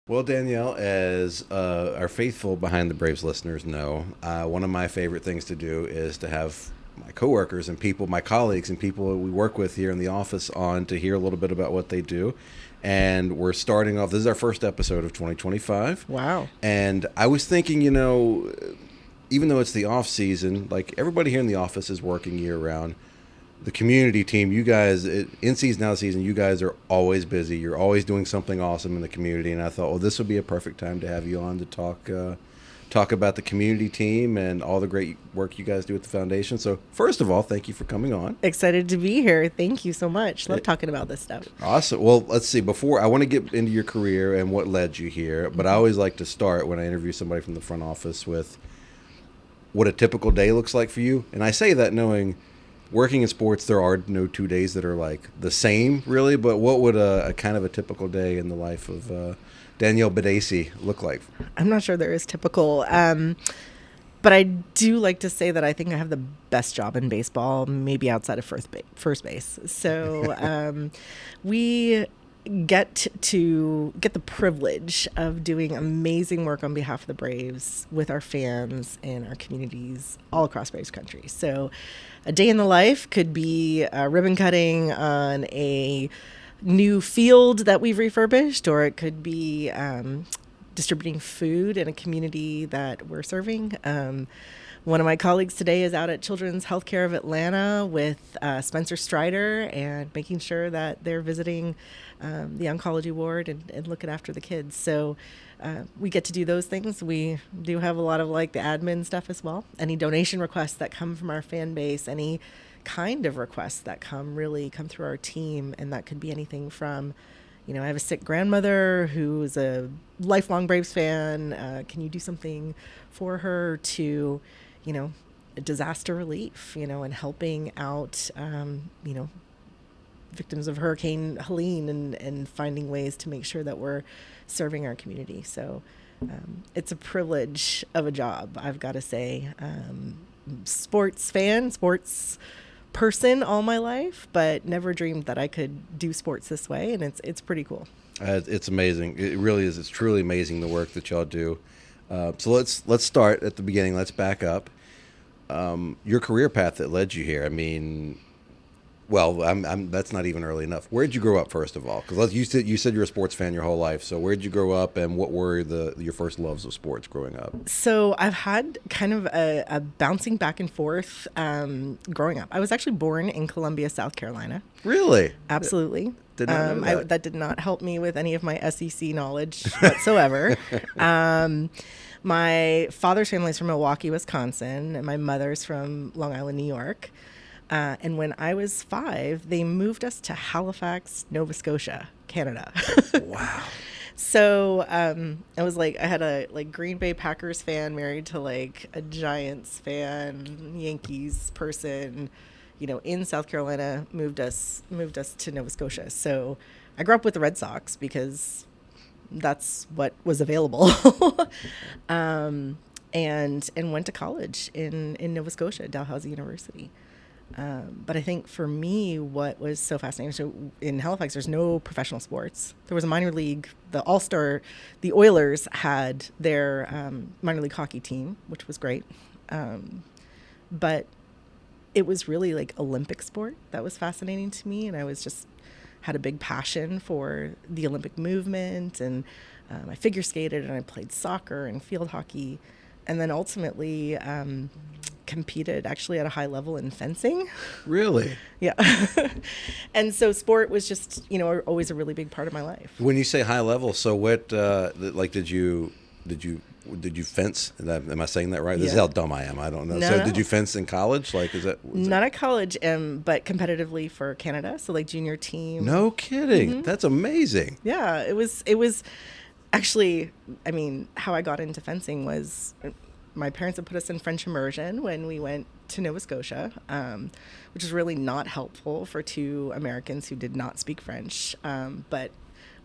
Well, Danielle, as our faithful Behind the Braves listeners know, one of my favorite things to do is to have my coworkers and people, my colleagues and people we work with here in the office on to hear a little bit about what they do. And we're starting off, this is our first episode of 2025. Wow. And I was thinking, even though it's the off season, like everybody here in the office is working year round. The community team, you guys, in season, out of season, you guys are always busy. You're always doing something awesome in the community. And I thought, well, this would be a perfect time to have you on to talk about the community team and all the great work you guys do at the foundation. So, first of all, thank you for coming on. Excited to be here. Thank you so much. Love talking about this stuff. Awesome. Well, let's see. Before I want to get into your career and what led you here, but I always like to start when I interview somebody from the front office with what a typical day looks like for you. And I say that knowing working in sports, there are no 2 days that are like the same, really. But what would a kind of a typical day in the life of Danielle Bedasse look like? I'm not sure there is typical, but I do like to say that I think I have the best job in baseball, maybe outside of first base. So we get the privilege of doing amazing work on behalf of the Braves with our fans and our communities all across Braves country. So a day in the life could be ribbon cutting on a new field that we've refurbished, or it could be distributing food in a community that we're serving. One of my colleagues today is out at Children's Healthcare of Atlanta with Spencer Strider and making sure that they're visiting the oncology ward and looking after the kids. So we get to do those things. We do have a lot of like the admin stuff as well. Any donation requests that come from our fan base, any kind of requests that come through our team. And that could be anything from, I have a sick grandmother who's a lifelong Braves fan. Can you do something for her to, disaster relief, and helping out, victims of Hurricane Helene and finding ways to make sure that we're serving our community. So it's a privilege of a job, I've got to say. Sports person all my life, but never dreamed that I could do sports this way, and it's pretty cool. It's amazing. It really is. It's truly amazing the work that y'all do. So let's start at the beginning. Let's back up. Your career path that led you here. I mean, well, that's not even early enough. Where did you grow up, first of all? Because you said you're a sports fan your whole life. So where did you grow up, and what were your first loves of sports growing up? So I've had kind of a bouncing back and forth growing up. I was actually born in Columbia, South Carolina. Really? Absolutely. Did not know that. That did not help me with any of my SEC knowledge whatsoever. My father's family is from Milwaukee, Wisconsin, and my mother's from Long Island, New York. And when I was 5, they moved us to Halifax, Nova Scotia, Canada. Wow. So I was like, I had a Green Bay Packers fan married to like a Giants fan, Yankees person, in South Carolina, moved us to Nova Scotia. So I grew up with the Red Sox because that's what was available. And went to college in Nova Scotia, Dalhousie University. But I think for me, what was so fascinating, so in Halifax, there's no professional sports. There was a minor league, the Oilers had their minor league hockey team, which was great. But it was really like Olympic sport that was fascinating to me. And I was just had a big passion for the Olympic movement. And I figure skated and I played soccer and field hockey. And then ultimately competed actually at a high level in fencing. Really? Yeah. And so sport was just, always a really big part of my life. When you say high level, so what, did you fence? Am I saying that right? This is how dumb I am. I don't know. No, so no. Did you fence in college? Not at college, but competitively for Canada. So like junior team. No kidding. Mm-hmm. That's amazing. Yeah, it was actually, how I got into fencing was my parents had put us in French immersion when we went to Nova Scotia, which was really not helpful for 2 Americans who did not speak French. But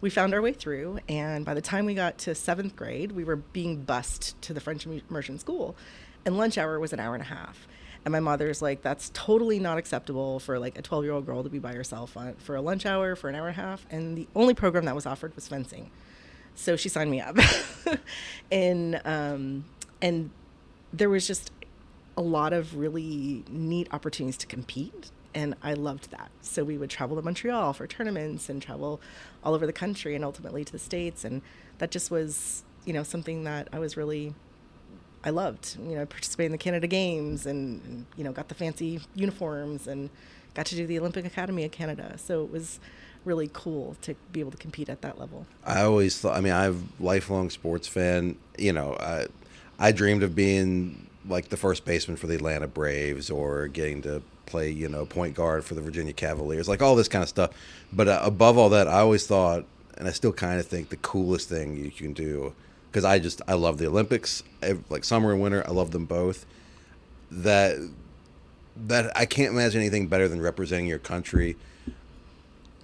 we found our way through, and by the time we got to 7th grade, we were being bused to the French immersion school, and lunch hour was an hour and a half. And my mother's like, that's totally not acceptable for like a 12-year-old girl to be by herself for a lunch hour for an hour and a half. And the only program that was offered was fencing. So she signed me up. And there was just a lot of really neat opportunities to compete. And I loved that. So we would travel to Montreal for tournaments and travel all over the country and ultimately to the States. And that just was, something that I loved. I participated in the Canada Games and got the fancy uniforms and got to do the Olympic Academy of Canada. So it was really cool to be able to compete at that level. I always thought, I'm a lifelong sports fan. I dreamed of being like the first baseman for the Atlanta Braves or getting to play, point guard for the Virginia Cavaliers, like all this kind of stuff. But above all that, I always thought, and I still kind of think the coolest thing you can do, because I love the Olympics, like summer and winter, I love them both. That I can't imagine anything better than representing your country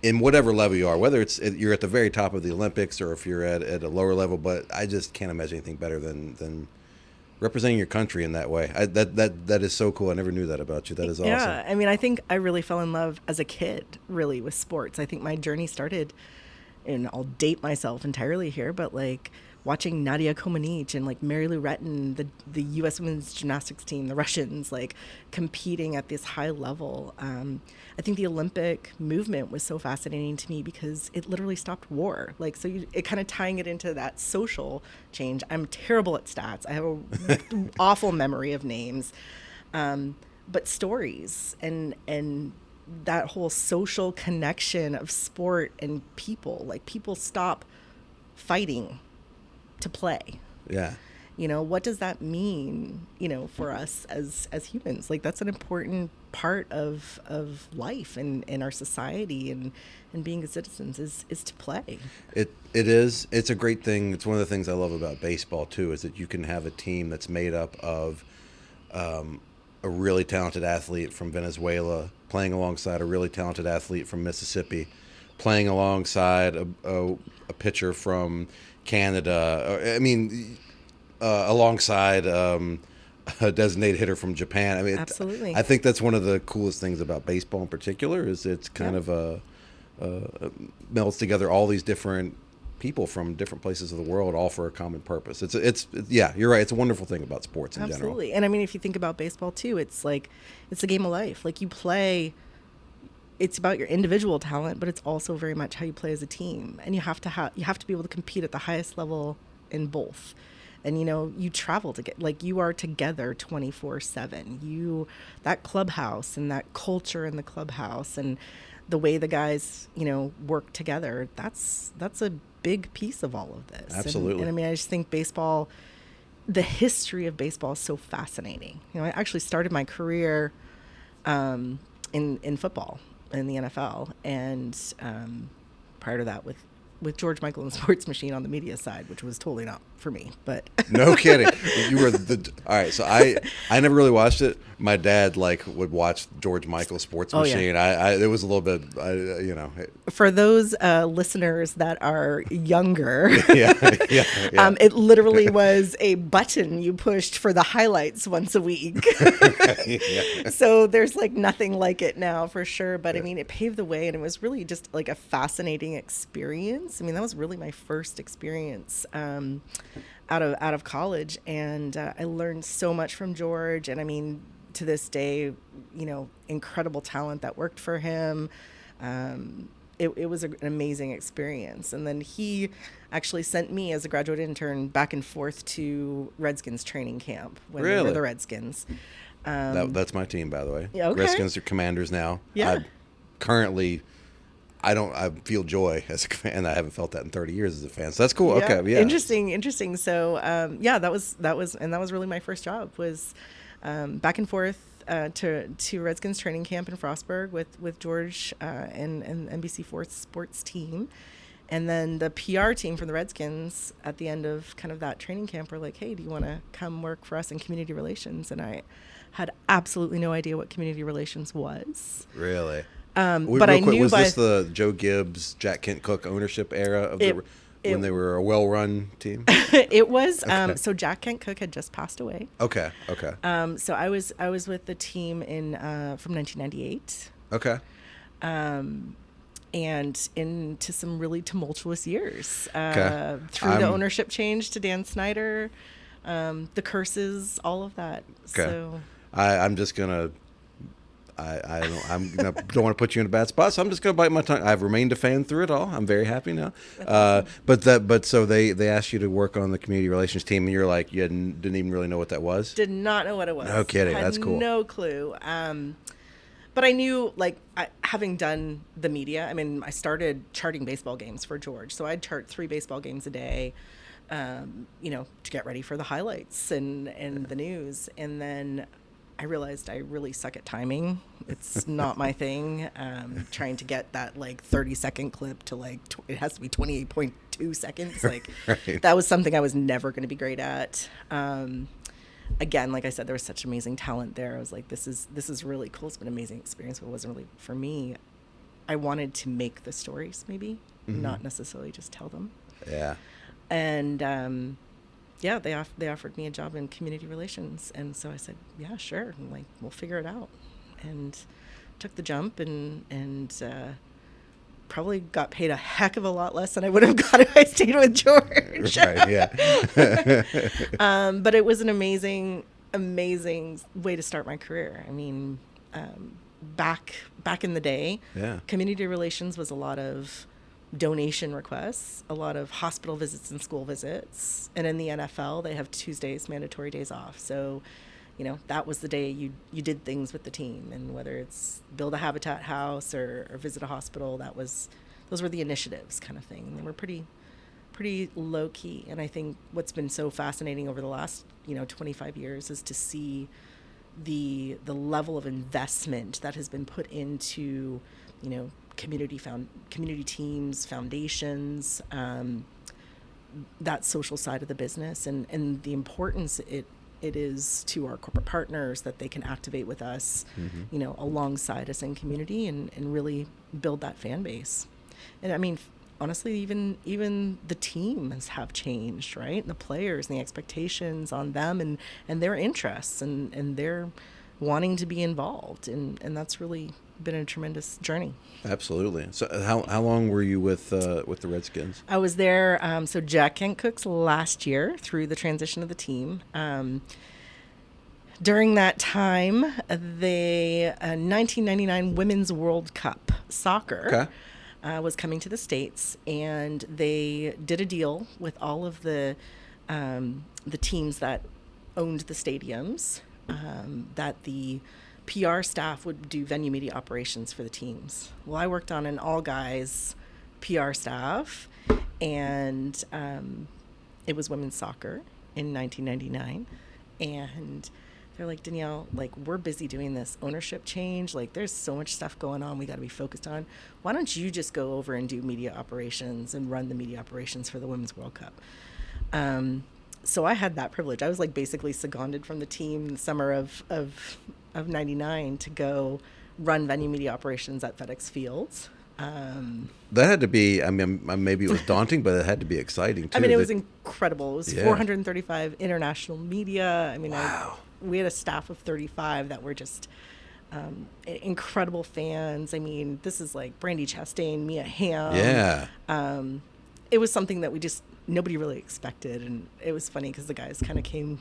in whatever level you are, whether you're at the very top of the Olympics or if you're at a lower level. But I just can't imagine anything better than representing your country in that way. That is so cool. I never knew that about you. That is awesome. Yeah, I think I really fell in love as a kid, really, with sports. I think my journey started, and I'll date myself entirely here, but like watching Nadia Comaneci and like Mary Lou Retton, the U.S. women's gymnastics team, the Russians, like competing at this high level. I think the Olympic movement was so fascinating to me because it literally stopped war. Like, so it kind of tying it into that social change. I'm terrible at stats. I have an awful memory of names, but stories and that whole social connection of sport and people. Like, people stop fighting to play. Yeah. What does that mean, for us as humans? Like, that's an important part of life and in our society and being good citizens is to play. It is. It's a great thing. It's one of the things I love about baseball too, is that you can have a team that's made up of a really talented athlete from Venezuela playing alongside a really talented athlete from Mississippi, playing alongside a pitcher from Canada. Alongside a designated hitter from Japan. Absolutely. I think that's one of the coolest things about baseball in particular, is it's kind of melts together all these different people from different places of the world, all for a common purpose. It's yeah, you're right. It's a wonderful thing about sports in general. Absolutely. And if you think about baseball too, it's like, it's a game of life. Like, you play, it's about your individual talent, but it's also very much how you play as a team. And you have to be able to compete at the highest level in both. And, you travel to get, like, you are together 24/7. That clubhouse and that culture in the clubhouse and the way the guys, work together, that's a big piece of all of this. Absolutely. And I just think baseball, the history of baseball is so fascinating. I actually started my career in football in the NFL, and prior to that with George Michael and the Sports Machine on the media side, which was totally not for me. But no kidding. You were all right. So I never really watched it. My dad would watch George Michael Sports Machine. Yeah. It was a little bit, For those listeners that are younger, yeah. It literally was a button you pushed for the highlights once a week. Yeah. So there's nothing like it now, for sure. But it paved the way, and it was really just like a fascinating experience. That was really my first experience out of college, and I learned so much from George. And to this day, incredible talent that worked for him. It was an amazing experience. And then he actually sent me as a graduate intern back and forth to Redskins training camp when they were the Redskins. That's my team, by the way. Yeah, okay. Redskins are Commanders now. Yeah. I feel joy as a fan. I haven't felt that in 30 years as a fan. So that's cool. Yeah. Okay. Yeah. Interesting. So, that was really my first job, was back and forth to Redskins training camp in Frostburg with George and NBC4 sports team. And then the PR team from the Redskins at the end of kind of that training camp were like, hey, do you want to come work for us in community relations? And I had absolutely no idea what community relations was. Really? But I knew was this the Joe Gibbs, Jack Kent Cooke ownership era of when they were a well-run team? It was. Okay. So Jack Kent Cooke had just passed away. Okay. So I was with the team from 1998. Okay. and into some really tumultuous years Okay. through the ownership change to Dan Snyder, the curses, all of that. Okay. So I'm just gonna. Don't want to put you in a bad spot, so I'm just gonna bite my tongue. I've remained a fan through it all. I'm very happy now. Awesome. But so they asked you to work on the community relations team, and you're like didn't even really know what that was. Did not know what it was. No kidding. Had That's cool. No clue. But I knew, like, having done the media, I mean, I started charting baseball games for George. So I'd chart 3 baseball games a day, to get ready for the highlights and the news. And then I realized I really suck at timing. It's not my thing. Trying to get that, like, 30-second clip to, like, it has to be 28.2 seconds. Like, Right. That was something I was never going to be great at. Again, like I said, there was such amazing talent there. I was like, this is really cool. It's been an amazing experience, but it wasn't really for me. I wanted to make the stories, maybe, not necessarily just tell them. Yeah. And they offered me a job in community relations, and so I said, yeah, sure. And, like, we'll figure it out, and took the jump, and probably got paid a heck of a lot less than I would have got if I stayed with George. Right. Yeah. But it was an amazing way to start my career. I mean, back in the day, Yeah. community relations was a lot of donation requests, a lot of hospital visits and school visits. And in the NFL, they have Tuesdays, mandatory days off. So, that was the day you did things with the team. And whether it's build a habitat house or visit a hospital, those were the initiatives kind of thing. They were pretty low key. And I think what's been so fascinating over the last, 25 years is to see the level of investment that has been put into, community teams, foundations, that social side of the business, and the importance it is to our corporate partners that they can activate with us, alongside us in community and really build that fan base. And I mean, honestly, even the teams have changed, right? The players and the expectations on them and their interests and their wanting to be involved. And that's really been a tremendous journey. Absolutely. So how long were you with the Redskins? I was there, so Jack Kent Cooks last year through the transition of the team. During that time, the 1999 Women's World Cup soccer was coming to the States, and they did a deal with all of the teams that owned the stadiums, that the PR staff would do venue media operations for the teams. Well, I worked on an all-guys PR staff, and it was women's soccer in 1999. And they're like, Danielle, like, we're busy doing this ownership change. Like, there's so much stuff going on we got to be focused on. Why don't you just go over and do media operations and run the media operations for the Women's World Cup? So I had that privilege. I was, like, basically seconded from the team in the summer of 99 to go run venue media operations at FedEx Fields. That had to be, I mean, maybe it was daunting, but it had to be exciting too. I mean, it was incredible. It was 435 international media. I mean, wow. We had a staff of 35 that were just incredible fans. I mean, this is like Brandy Chastain, Mia Hamm. Yeah. It was something that nobody really expected. And it was funny because the guys kind of came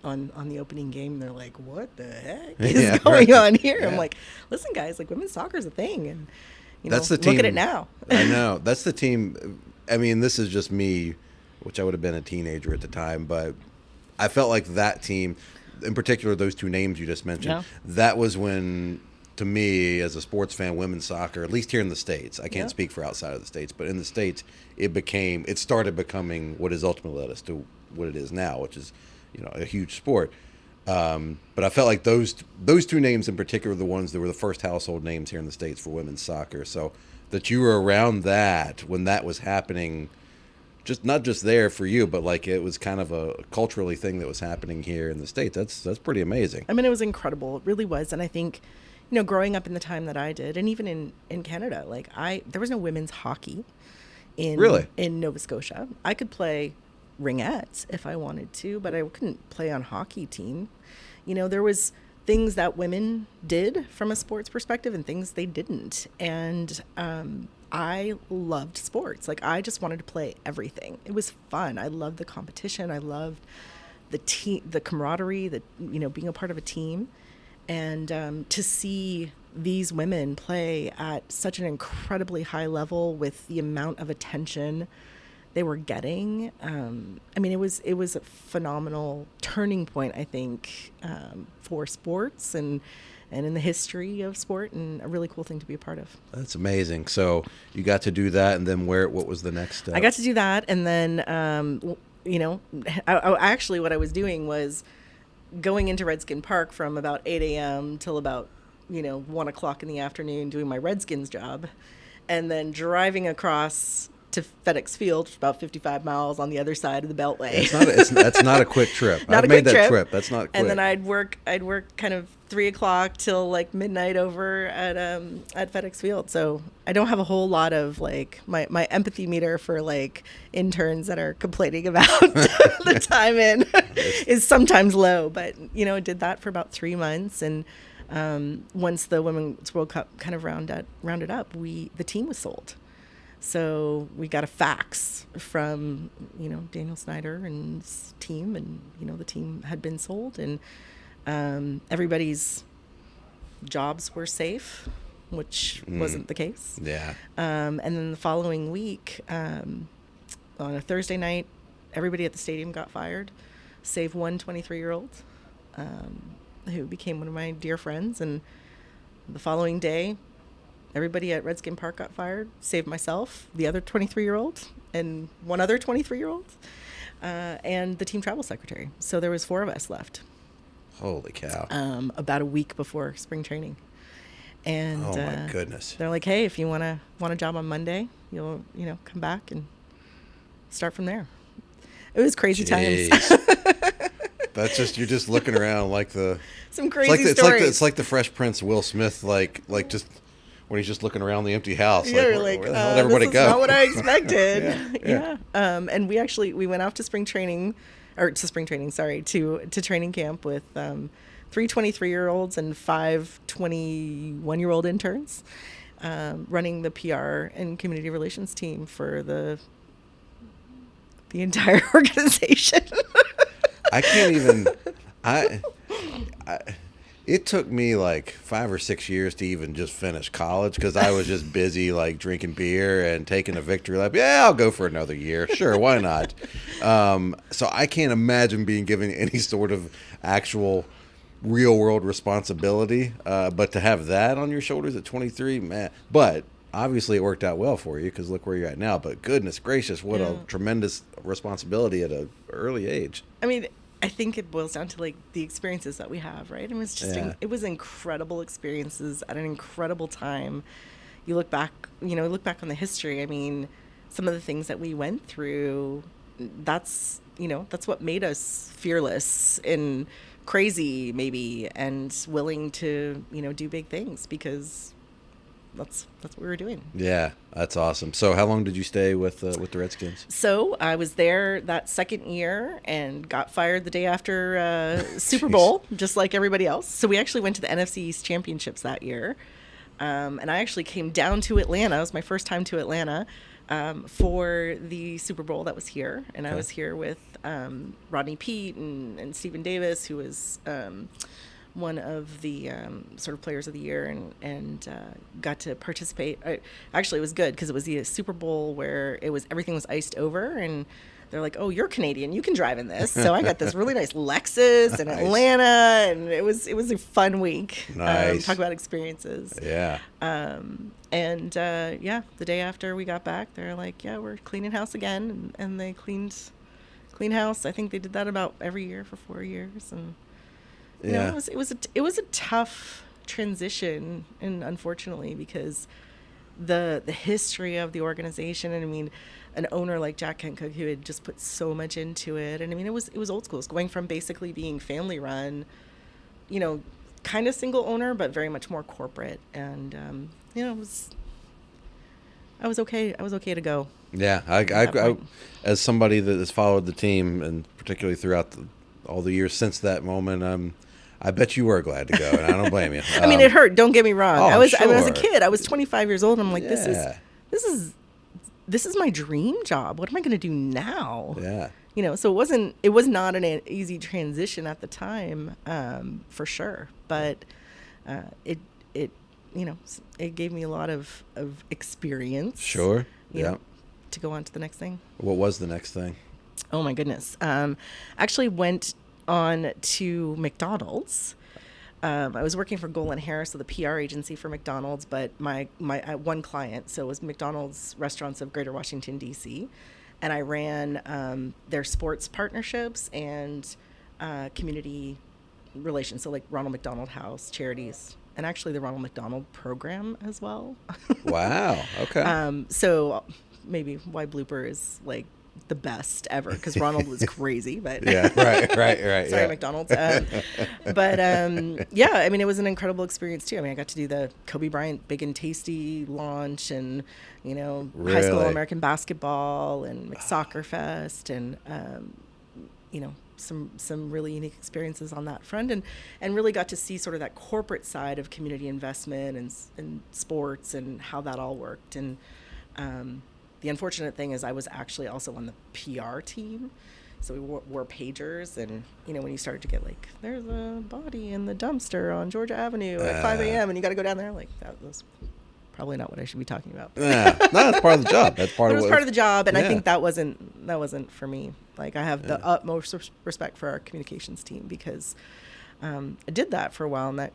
on the opening game, and they're like, what the heck is going on here? Yeah. I'm like, listen, guys, like, women's soccer is a thing. And, that's the team. Look at it now. I know. That's the team. I mean, this is just me, which I would have been a teenager at the time, but I felt like that team, in particular, those 2 names you just mentioned, that was when, to me, as a sports fan, women's soccer, at least here in the States, I can't speak for outside of the States, but in the States, it started becoming what has ultimately led us to what it is now, which is, a huge sport. But I felt like those 2 names in particular were the ones that were the first household names here in the States for women's soccer. So that you were around that when that was happening, just not just there for you, but like it was kind of a culturally thing that was happening here in the States. That's pretty amazing. I mean, it was incredible. It really was. And I think, growing up in the time that I did, and even in Canada, like there was no women's hockey in Nova Scotia. I could play ringettes if I wanted to, but I couldn't play on hockey team. There was things that women did from a sports perspective and things they didn't. And I loved sports. Like, I just wanted to play everything. It was fun. I loved the competition. I loved the team, the camaraderie, the, being a part of a team. And to see these women play at such an incredibly high level with the amount of attention they were getting, it was a phenomenal turning point, I think, for sports and in the history of sport, and a really cool thing to be a part of. That's amazing. So you got to do that, and then what was the next step? I got to do that, and then actually what I was doing was going into Redskin Park from about 8 a.m. till about 1 o'clock in the afternoon, doing my Redskins job, and then driving across to FedEx Field, about 55 miles on the other side of the Beltway. That's not a quick trip. Not I've a made quick that trip. That's not quick. And then I'd work kind of 3 o'clock till like midnight over at FedEx Field. So I don't have a whole lot of like my empathy meter for like interns that are complaining about the time in is sometimes low. But I did that for about 3 months, and once the Women's World Cup kind of rounded up, the team was sold. So we got a fax from, Daniel Snyder and his team, and, the team had been sold, and everybody's jobs were safe, which wasn't the case. Yeah. And then the following week, on a Thursday night, everybody at the stadium got fired, save one 23-year-old who became one of my dear friends. And the following day, everybody at Redskin Park got fired, save myself, the other 23-year-old, and one other 23-year-old, and the team travel secretary. So there was 4 of us left. Holy cow. About a week before spring training. And oh my goodness. They're like, hey, if you want a job on Monday, you'll come back and start from there. It was crazy times. That's just, you're just looking around like some crazy stories. It's like the Fresh Prince, Will Smith, like just when he's just looking around the empty house. Yeah, like, where the hell did everybody this go? is not what I expected. Yeah. And we went off to training camp with 3 23-year-olds and 5 21-year-old interns, running the PR and community relations team for the entire organization. I can't even. It took me like 5 or 6 years to even just finish college because I was just busy like drinking beer and taking a victory lap. Yeah, I'll go for another year. Sure, why not? So I can't imagine being given any sort of actual real world responsibility. But to have that on your shoulders at 23, man. But obviously it worked out well for you because look where you're at now. But goodness gracious, what a tremendous responsibility at an early age. I mean, I think it boils down to like the experiences that we have, right? It was just it was incredible experiences at an incredible time. You look back on the history. I mean, some of the things that we went through, that's what made us fearless and crazy maybe, and willing to, do big things because that's what we were doing. Yeah, that's awesome. So how long did you stay with the Redskins? So I was there that second year and got fired the day after Super Bowl, just like everybody else. So we actually went to the NFC East Championships that year. And I actually came down to Atlanta. It was my first time to Atlanta for the Super Bowl that was here. And I was here with Rodney Peete and Stephen Davis, who was one of the sort of players of the year, and got to participate. Actually, it was good because it was the Super Bowl where everything was iced over, and they're like, "Oh, you're Canadian, you can drive in this." So I got this really nice Lexus in Atlanta, and it was a fun week. Nice. Talk about experiences. Yeah. The day after we got back, they're like, "Yeah, we're cleaning house again," and they cleaned house. I think they did that about every year for 4 years, and. It was a tough transition, and unfortunately, because the history of the organization, and I mean, an owner like Jack Kent Cook who had just put so much into it, and I mean, it was old school. It's going from basically being family run, kind of single owner, but very much more corporate, and I was okay to go. Yeah, I as somebody that has followed the team, and particularly throughout all the years since that moment, I bet you were glad to go, and I don't blame you. I mean, it hurt. Don't get me wrong. Oh, I was sure. a kid. I was 25 years old. And I'm like, this this is my dream job. What am I going to do now? Yeah. So it was not an easy transition at the time, for sure. But it it gave me a lot of experience. Sure. To go on to the next thing. What was the next thing? Oh my goodness. Actually went on to McDonald's. I was working for Golan Harris, so the PR agency for McDonald's, but my one client, so it was McDonald's restaurants of Greater Washington, D.C., and I ran their sports partnerships and community relations, so like Ronald McDonald House, charities, and actually the Ronald McDonald program as well. Wow. Okay. So maybe why Blooper is like the best ever, because Ronald was crazy, but yeah, right. sorry, yeah. McDonald's. But yeah, I mean, it was an incredible experience too. I mean, I got to do the Kobe Bryant Big and Tasty launch, and high school American basketball and McSoccer Fest, and some really unique experiences on that front, and really got to see sort of that corporate side of community investment and sports and how that all worked. And the unfortunate thing is I was actually also on the PR team. So we wore pagers, and, when you started to get like, there's a body in the dumpster on Georgia Avenue at 5 a.m. and you got to go down there, like, that was probably not what I should be talking about. No, that's part of the job. That's part of part of the job, and I think that wasn't for me. Like, I have the utmost respect for our communications team, because I did that for a while, and that,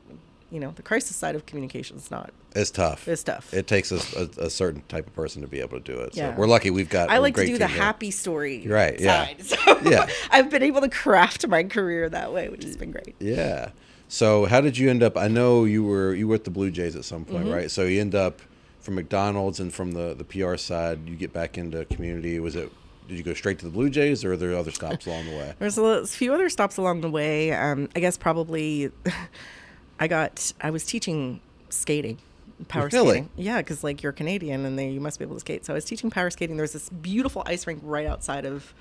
the crisis side of communications It's tough. It's tough. It takes a certain type of person to be able to do it. So yeah. we're lucky we've got I like a great to do the team happy story right, yeah. side. So yeah. I've been able to craft my career that way, which has been great. Yeah. So how did you end up? I know you were at the Blue Jays at some point, right? So you end up from McDonald's, and from the PR side, you get back into community. Did you go straight to the Blue Jays, or are there other stops along the way? There's a few other stops along the way. I guess probably I was teaching skating, power skating. Yeah, because like you're Canadian and you must be able to skate. So I was teaching power skating. There was this beautiful ice rink right outside of,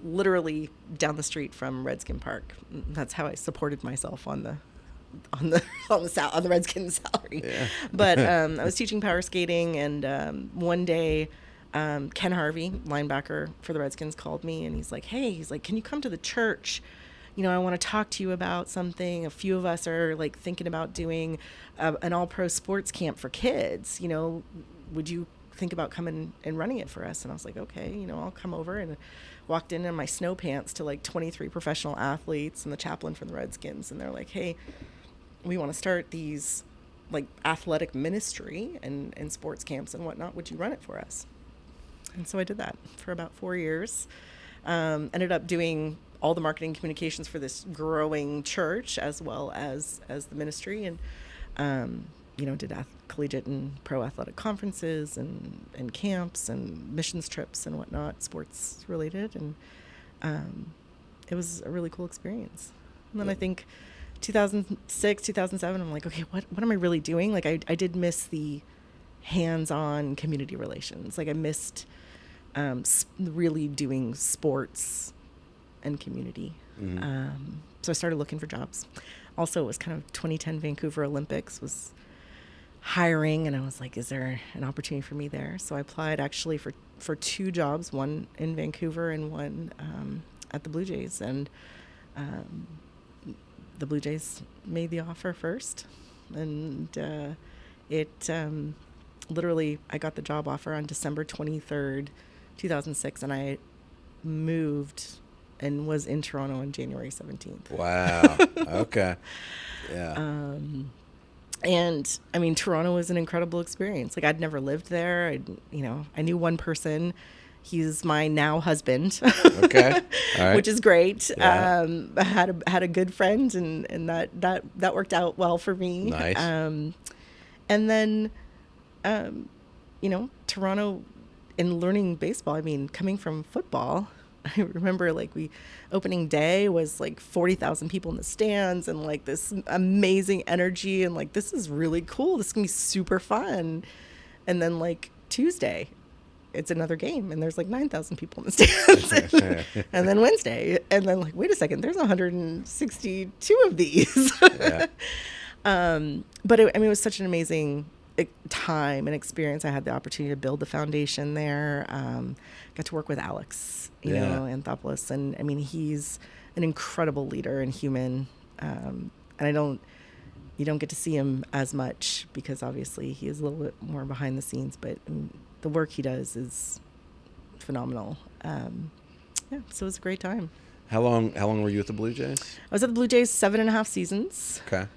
literally down the street from Redskin Park. That's how I supported myself on the Redskins salary. Yeah. But I was teaching power skating, and one day Ken Harvey, linebacker for the Redskins, called me, and he's like, can you come to the church? I want to talk to you about something. A few of us are like thinking about doing an all-pro sports camp for kids. Would you think about coming and running it for us? And I was like, okay, I'll come over. And walked in my snow pants to like 23 professional athletes and the chaplain from the Redskins. And they're like, hey, we want to start these like athletic ministry and sports camps and whatnot. Would you run it for us? And so I did that for about 4 years. Ended up doing all the marketing communications for this growing church, as well as the ministry, and did collegiate and pro athletic conferences and camps and missions trips and whatnot, sports related, and it was a really cool experience. And then I think 2006, 2007, I'm like, okay, what am I really doing? Like, I did miss the hands-on community relations. Like, I missed really doing sports and community. So I started looking for jobs. Also, it was kind of 2010 Vancouver Olympics was hiring, and I was like, is there an opportunity for me there? So I applied actually for 2 jobs, one in Vancouver and one at the Blue Jays. And the Blue Jays made the offer first. And literally, I got the job offer on December 23rd, 2006, and I moved and was in Toronto on January 17th. Wow. Okay. Yeah. And I mean, Toronto was an incredible experience. Like, I'd never lived there. I knew one person. He's my now husband. Okay. All right. Which is great. Yeah. I had a good friend, and that worked out well for me. Nice. And then, Toronto, in learning baseball, I mean, coming from football, I remember opening day was like 40,000 people in the stands, and like this amazing energy, and like, this is really cool. This is gonna be super fun. And then like Tuesday, it's another game, and there's like 9,000 people in the stands. And then Wednesday, and then like, wait a second, there's 162 of these. Yeah. But it was such an amazing time and experience. I had the opportunity to build the foundation there. Got to work with Alex, Anthopoulos, and I mean, he's an incredible leader and human. And you don't get to see him as much because obviously he is a little bit more behind the scenes, but the work he does is phenomenal. So it was a great time. How long were you at the Blue Jays? I was at the Blue Jays 7.5 seasons. Okay.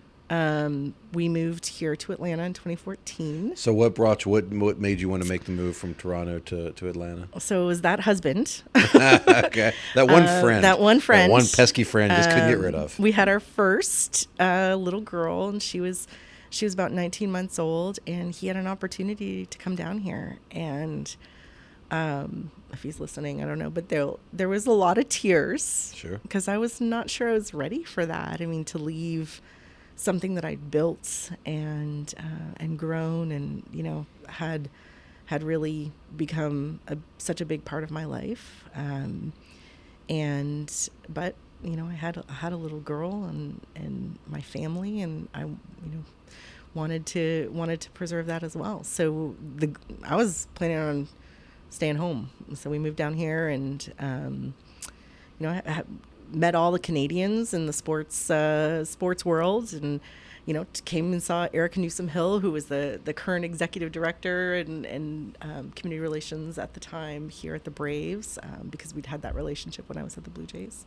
We moved here to Atlanta in 2014. So what made you want to make the move from Toronto to Atlanta? So it was that husband. Okay. That one friend. That one pesky friend just couldn't get rid of. We had our first little girl, and she was about 19 months old, and he had an opportunity to come down here. And if he's listening, I don't know, but there was a lot of tears. Sure. Because I was not sure I was ready for that. I mean, to leave something that I'd built and grown and, had really become such a big part of my life. But I had a little girl and my family, and I, wanted to preserve that as well. So I was planning on staying home. So we moved down here, and, I met all the Canadians in the sports world, and came and saw Erica Newsom-Hill, who was the current executive director and community relations at the time here at the Braves, because we'd had that relationship when I was at the Blue Jays.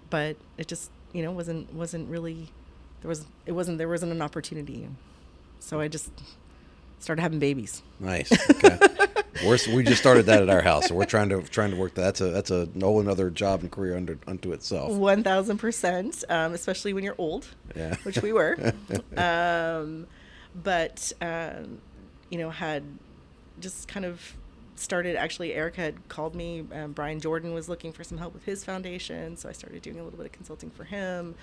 But it just wasn't really there wasn't an opportunity, so I just started having babies. Nice. Okay. We just started that at our house, so we're trying to work that. That's a whole another job and career unto itself. 1,000%, especially when you're old. Yeah. Which we were. But had just kind of started. Actually, Erica had called me. Brian Jordan was looking for some help with his foundation, so I started doing a little bit of consulting for him.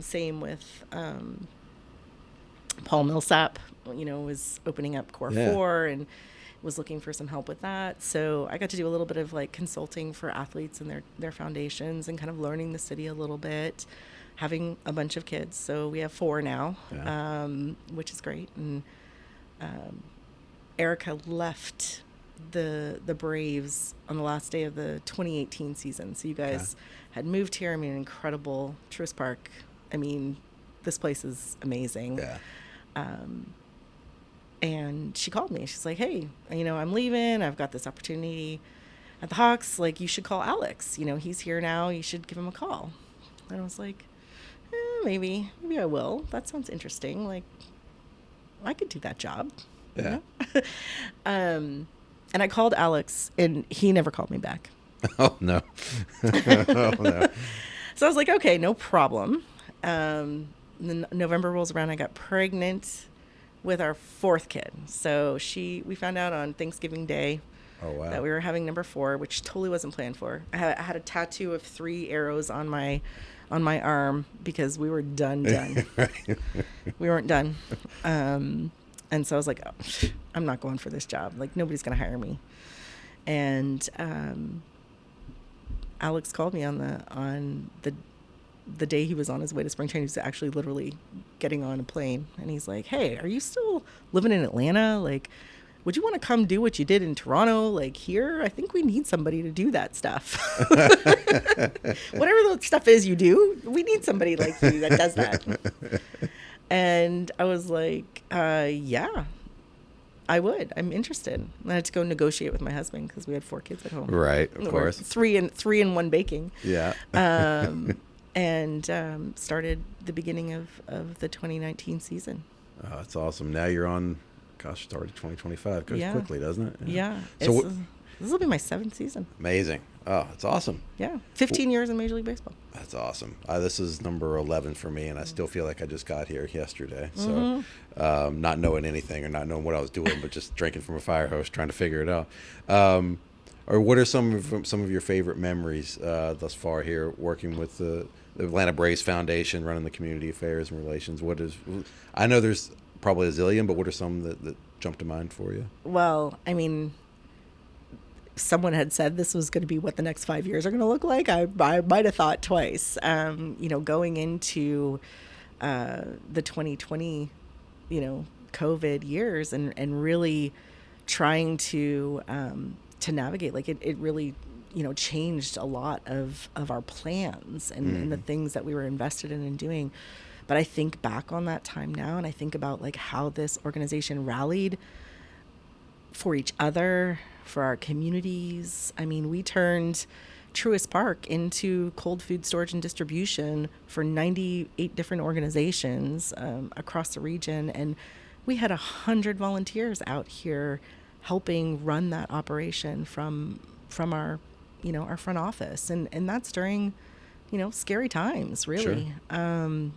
Same with Paul Millsap. Was opening up Core 4 and was looking for some help with that. So I got to do a little bit of consulting for athletes and their foundations, and kind of learning the city a little bit, having a bunch of kids. So we have 4 now, which is great. And Erica left the Braves on the last day of the 2018 season. So you guys had moved here. I mean, incredible. Truist Park. I mean, this place is amazing. Yeah. And she called me. She's like, hey, I'm leaving. I've got this opportunity at the Hawks. You should call Alex. He's here now. You should give him a call. And I was like, maybe I will. That sounds interesting. I could do that job. Yeah. And I called Alex, and he never called me back. Oh, no. Oh, no. So I was like, okay, no problem. Then November rolls around. I got pregnant with our 4th kid. So we found out on Thanksgiving Day that we were having number 4, which totally wasn't planned for. I had a tattoo of 3 arrows on my arm because we were done. We weren't done. And so I was like, oh, I'm not going for this job. Nobody's going to hire me. And Alex called me on the day he was on his way to spring training. He was actually literally getting on a plane, and he's like, hey, are you still living in Atlanta? Would you want to come do what you did in Toronto? Here, I think we need somebody to do that stuff. Whatever the stuff is you do, we need somebody like you that does that. And I was like, yeah, I would. I'm interested. And I had to go negotiate with my husband because we had 4 kids at home. Right, of course. 3 and 1 baking. Yeah. And started the beginning of the 2019 season. Oh, that's awesome. Now you're on, gosh, it's already 2025. Goes quickly, doesn't it? Yeah. So this will be my 7th season. Amazing. Oh, it's awesome. Yeah. 15 years in Major League Baseball. That's awesome. This is number 11 for me, and I still feel like I just got here yesterday. So not knowing anything or not knowing what I was doing, but just drinking from a fire hose, trying to figure it out. Or what are some of your favorite memories thus far here working with the Atlanta Braves Foundation, running the community affairs and relations? I know there's probably a zillion, but what are some that jump to mind for you? Well, I mean, someone had said this was going to be what the next 5 years are going to look like. I might have thought twice. Going into the 2020 COVID years, and really trying to navigate. Like it really, changed a lot of our plans and the things that we were invested in and doing. But I think back on that time now, and I think about like how this organization rallied for each other, for our communities. I mean, we turned Truist Park into cold food storage and distribution for 98 different organizations across the region. And we had 100 volunteers out here helping run that operation from our, our front office. And that's during, scary times, really. Sure.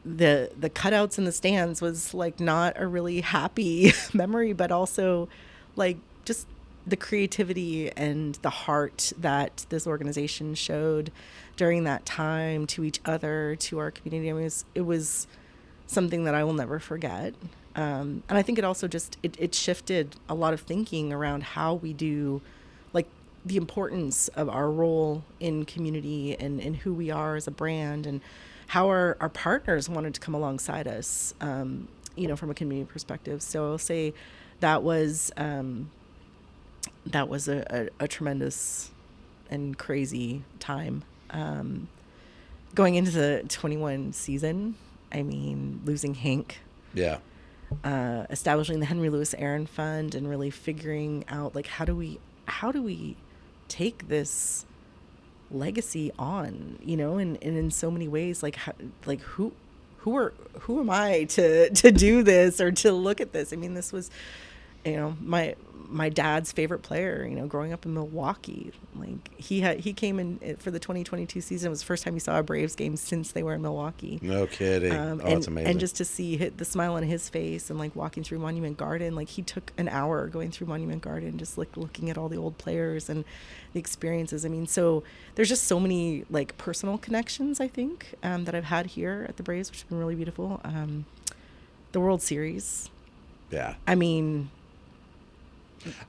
The cutouts in the stands was like not a really happy memory, but also like just the creativity and the heart that this organization showed during that time to each other, to our community. I mean, it was something that I will never forget. And I think it also just, it shifted a lot of thinking around how we do, like the importance of our role in community and who we are as a brand, and how our partners wanted to come alongside us, from a community perspective. So I'll say that was a tremendous and crazy time. Going into the 21 season, I mean, losing Hank. Yeah. Establishing the Henry Louis Aaron Fund and really figuring out like how do we take this legacy on, and in so many ways, like who am I to do this or to look at this? I mean, this was, my dad's favorite player, growing up in Milwaukee. Like he came in for the 2022 season. It was the first time he saw a Braves game since they were in Milwaukee. No kidding. That's amazing. And just to see the smile on his face and like walking through Monument Garden, like he took an hour going through Monument Garden, just like looking at all the old players and the experiences. I mean, so there's just so many like personal connections, I think, that I've had here at the Braves, which has been really beautiful. The World Series. Yeah. I mean,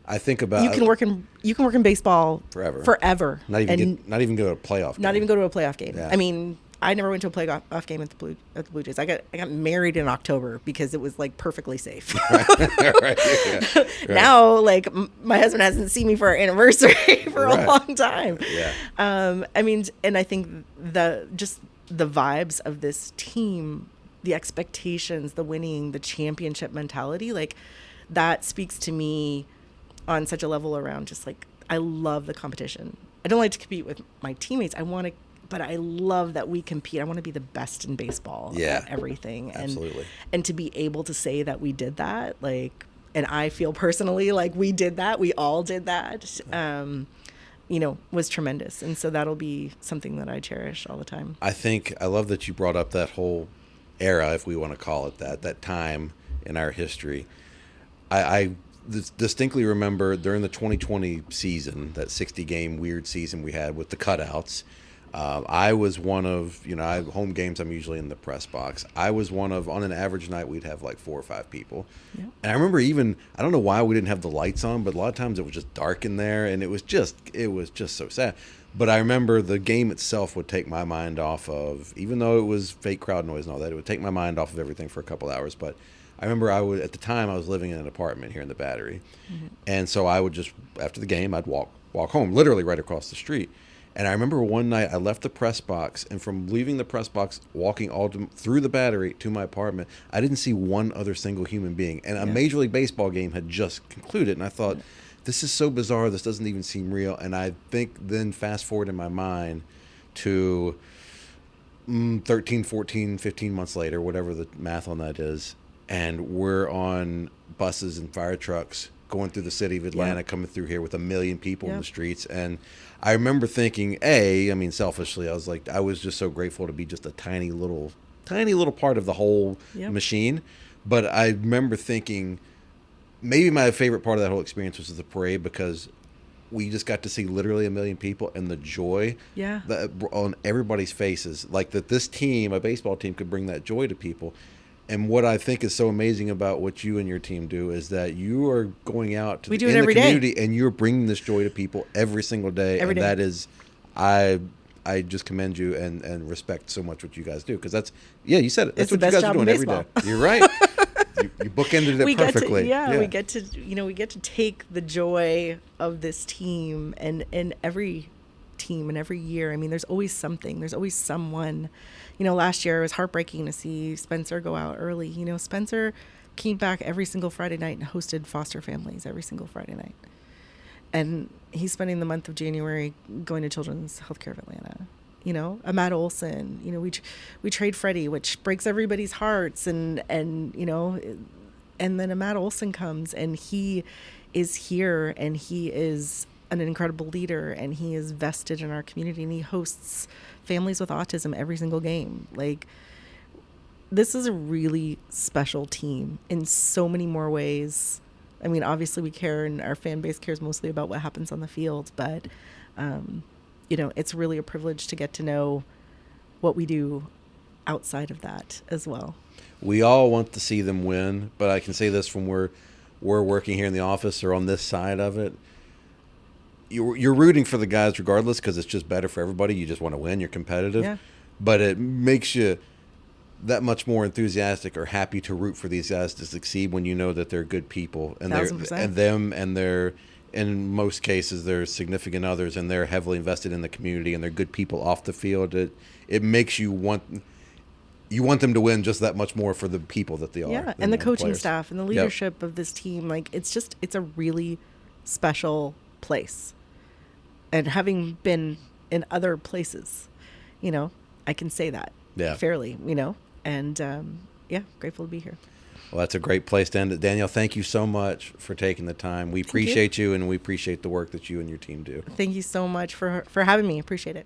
I think about you can work in baseball forever. Not even go to a playoff game. Not even go to a playoff game. Yeah. I mean, I never went to a playoff game at the Blue Jays. I got married in October because it was like perfectly safe. Right. Yeah. Now, like my husband hasn't seen me for our anniversary for a long time. Yeah. I mean, and I think the vibes of this team, the expectations, the winning, the championship mentality, like that speaks to me on such a level around just like, I love the competition. I don't like to compete with my teammates. But I love that we compete. I want to be the best in baseball at everything. Absolutely. And to be able to say that we did that, like, and I feel personally like we did that, we all did that, was tremendous. And so that'll be something that I cherish all the time. I love that you brought up that whole era, if we want to call it that time in our history. I distinctly remember during the 2020 season, that 60-game weird season we had with the cutouts. I was one of, home games, I'm usually in the press box. I was one of, on an average night, we'd have like 4 or 5 people. Yeah. And I remember I don't know why we didn't have the lights on, but a lot of times it was just dark in there, and it was just so sad. But I remember the game itself would take my mind off of, even though it was fake crowd noise and all that, it would take my mind off of everything for a couple hours. But I remember at the time I was living in an apartment here in the Battery. Mm-hmm. And so I would just, after the game, I'd walk home, literally right across the street. And I remember one night I left the press box, and from leaving the press box, walking through the Battery to my apartment, I didn't see one other single human being. And a Major League Baseball game had just concluded, and I thought, this is so bizarre, this doesn't even seem real. And I think then fast forward in my mind to 13, 14, 15 months later, whatever the math on that is, and we're on buses and fire trucks going through the city of Atlanta, coming through here with 1 million people in the streets. And I remember thinking, selfishly, I was like, I was just so grateful to be just a tiny little part of the whole machine. But I remember thinking, maybe my favorite part of that whole experience was the parade, because we just got to see literally 1 million people, and the joy on everybody's faces, like that this team, a baseball team, could bring that joy to people. And what I think is so amazing about what you and your team do is that you are going out to the community, and you're bringing this joy to people every single day. That is, I I just commend you and respect so much what you guys do, because that's, yeah, you said it. That's It's the what you best guys are job in doing every day. baseball. You're right. You bookended it perfectly. We get to, we get to take the joy of this team and every team and every year. I mean, there's always something. There's always someone. Last year it was heartbreaking to see Spencer go out early. Spencer came back every single Friday night and hosted foster families every single Friday night. And he's spending the month of January going to Children's Healthcare of Atlanta. A Matt Olson, we trade Freddie, which breaks everybody's hearts. And then a Matt Olson comes and he is here and he is an incredible leader and he is vested in our community and he hosts families with autism every single game. Like, this is a really special team in so many more ways. I mean, obviously we care and our fan base cares mostly about what happens on the field, but it's really a privilege to get to know what we do outside of that as well. We all want to see them win, but I can say this from where we're working here in the office or on this side of it. You're rooting for the guys regardless, because it's just better for everybody. You just want to win. You're competitive. Yeah. But it makes you that much more enthusiastic or happy to root for these guys to succeed when you know that they're good people and 1,000%. they're in most cases they're significant others and they're heavily invested in the community and they're good people off the field. It makes you want them to win just that much more for the people that they are. Yeah, and the coaching players. staff and the leadership of this team. Like, it's a really special place. And having been in other places, I can say that fairly, and grateful to be here. Well, that's a great place to end it. Danielle, thank you so much for taking the time. We appreciate you and we appreciate the work that you and your team do. Thank you so much for having me. Appreciate it.